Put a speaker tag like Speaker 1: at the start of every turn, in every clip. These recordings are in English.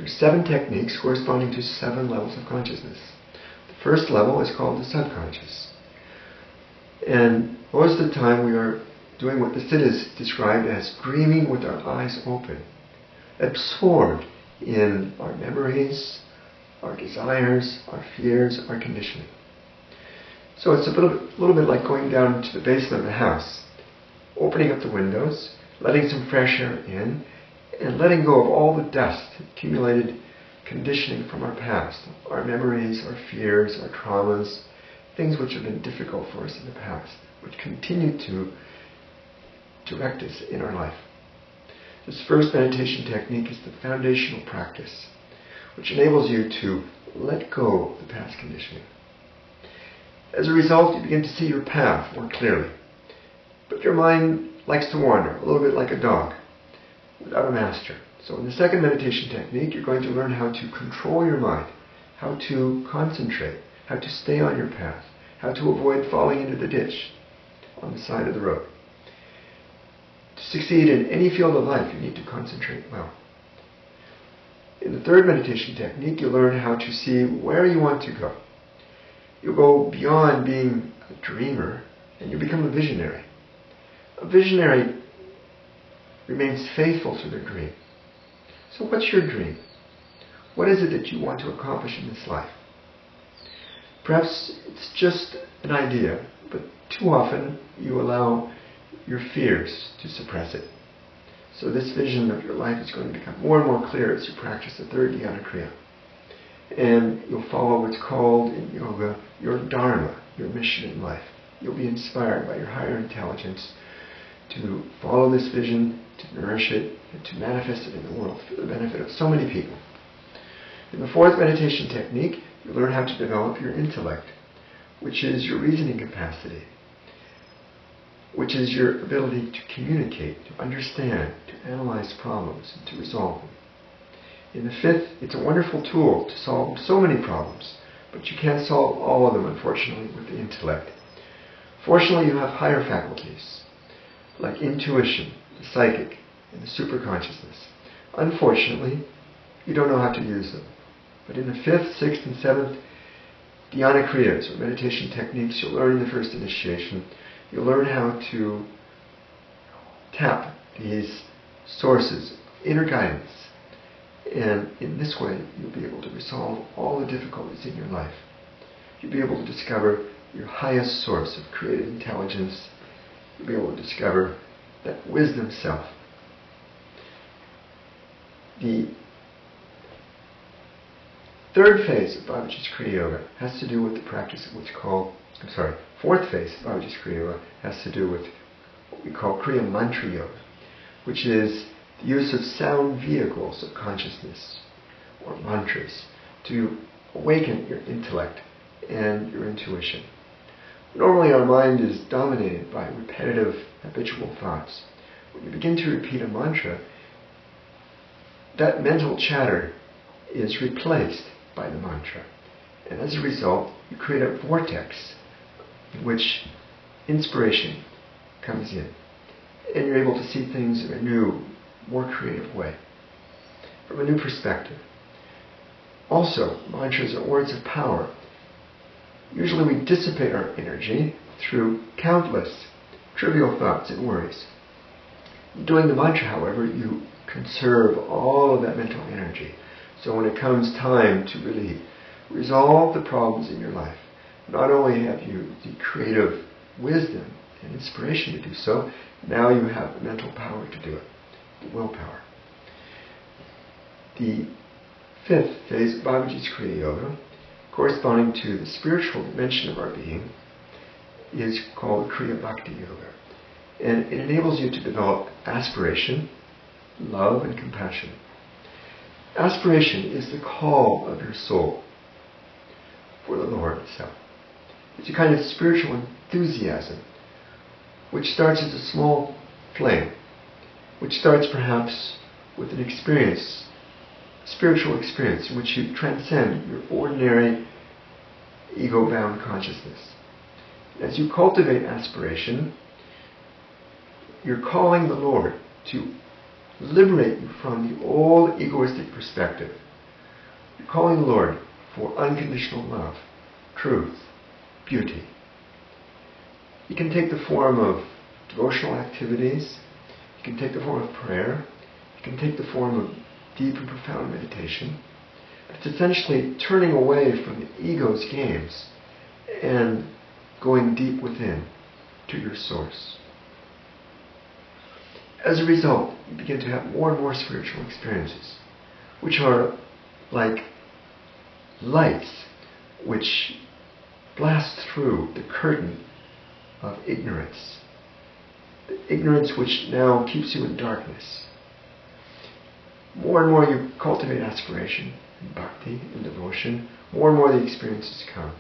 Speaker 1: There's 7 techniques corresponding to 7 levels of consciousness. The first level is called the subconscious. And most of the time we are doing what the Siddhas described as dreaming with our eyes open, absorbed in our memories, our desires, our fears, our conditioning. So it's a little bit like going down to the basement of the house, opening up the windows, letting some fresh air in, and letting go of all the dust, accumulated conditioning from our past, our memories, our fears, our traumas, things which have been difficult for us in the past, which continue to direct us in our life. This first meditation technique is the foundational practice, which enables you to let go of the past conditioning. As a result, you begin to see your path more clearly. But your mind likes to wander, a little bit like a dog, without a master. So in the second meditation technique, you're going to learn how to control your mind, how to concentrate, how to stay on your path, how to avoid falling into the ditch on the side of the road. To succeed in any field of life, you need to concentrate well. In the third meditation technique, you'll learn how to see where you want to go. You'll go beyond being a dreamer, and you become a visionary. A visionary remains faithful to their dream. So what's your dream? What is it that you want to accomplish in this life? Perhaps it's just an idea, but too often you allow your fears to suppress it. So this vision of your life is going to become more and more clear as you practice the third dhyana kriya. And you'll follow what's called in yoga your dharma, your mission in life. You'll be inspired by your higher intelligence to follow this vision, to nourish it, and to manifest it in the world for the benefit of so many people. In the fourth meditation technique, you learn how to develop your intellect, which is your reasoning capacity, which is your ability to communicate, to understand, to analyze problems, and to resolve them. In the fifth, it's a wonderful tool to solve so many problems, but you can't solve all of them, unfortunately, with the intellect. Fortunately, you have higher faculties, like intuition, the psychic, and the superconsciousness. Unfortunately, you don't know how to use them. But in the fifth, sixth, and seventh dhyana kriyas, or meditation techniques you'll learn in the first initiation, you'll learn how to tap these sources of inner guidance. And in this way, you'll be able to resolve all the difficulties in your life. You'll be able to discover your highest source of creative intelligence. You'll be able to discover that wisdom self. The third phase of BABAJI'S Kriya Yoga has to do with the practice of fourth phase of BABAJI'S Kriya Yoga has to do with what we call Kriya Mantra Yoga, which is the use of sound vehicles of consciousness, or mantras, to awaken your intellect and your intuition. Normally our mind is dominated by repetitive, habitual thoughts. When you begin to repeat a mantra, that mental chatter is replaced by the mantra. And as a result, you create a vortex in which inspiration comes in. And you're able to see things in a new, more creative way, from a new perspective. Also, mantras are words of power. Usually we dissipate our energy through countless trivial thoughts and worries. Doing the mantra, however, you conserve all of that mental energy. So when it comes time to really resolve the problems in your life, not only have you the creative wisdom and inspiration to do so, now you have the mental power to do it, the willpower. The fifth phase of BABAJI'S Kriya Yoga, corresponding to the spiritual dimension of our being, is called Kriya Bhakti Yoga. And it enables you to develop aspiration, love, and compassion. Aspiration is the call of your soul for the Lord itself. It's a kind of spiritual enthusiasm which starts as a small flame, which starts perhaps with an experience, spiritual experience, in which you transcend your ordinary ego-bound consciousness. As you cultivate aspiration, you're calling the Lord to liberate you from the old egoistic perspective You're calling the Lord for unconditional love, truth, beauty. It can take the form of devotional activities. It can take the form of prayer. It can take the form of deep and profound meditation. But it's essentially turning away from the ego's games and going deep within to your source. As a result, you begin to have more and more spiritual experiences, which are like lights which blast through the curtain of ignorance. The ignorance which now keeps you in darkness. More and more you cultivate aspiration and bhakti and devotion, more and more the experiences come.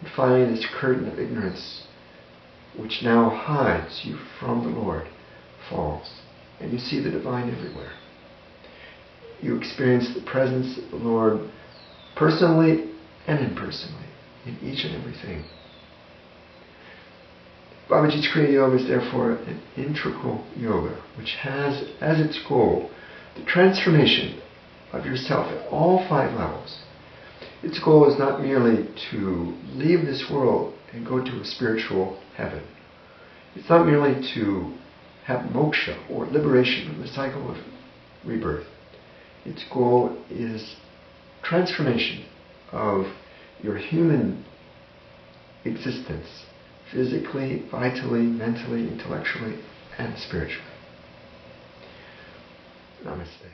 Speaker 1: And finally this curtain of ignorance which now hides you from the Lord falls, and you see the divine everywhere. You experience the presence of the Lord personally and impersonally in each and everything. Babaji's Kriya Yoga is therefore an integral yoga which has as its goal the transformation of yourself at all 5 levels. Its goal is not merely to leave this world and go to a spiritual heaven. It's not merely to have moksha or liberation from the cycle of rebirth. Its goal is transformation of your human existence, physically, vitally, mentally, intellectually, and spiritually. Namaste.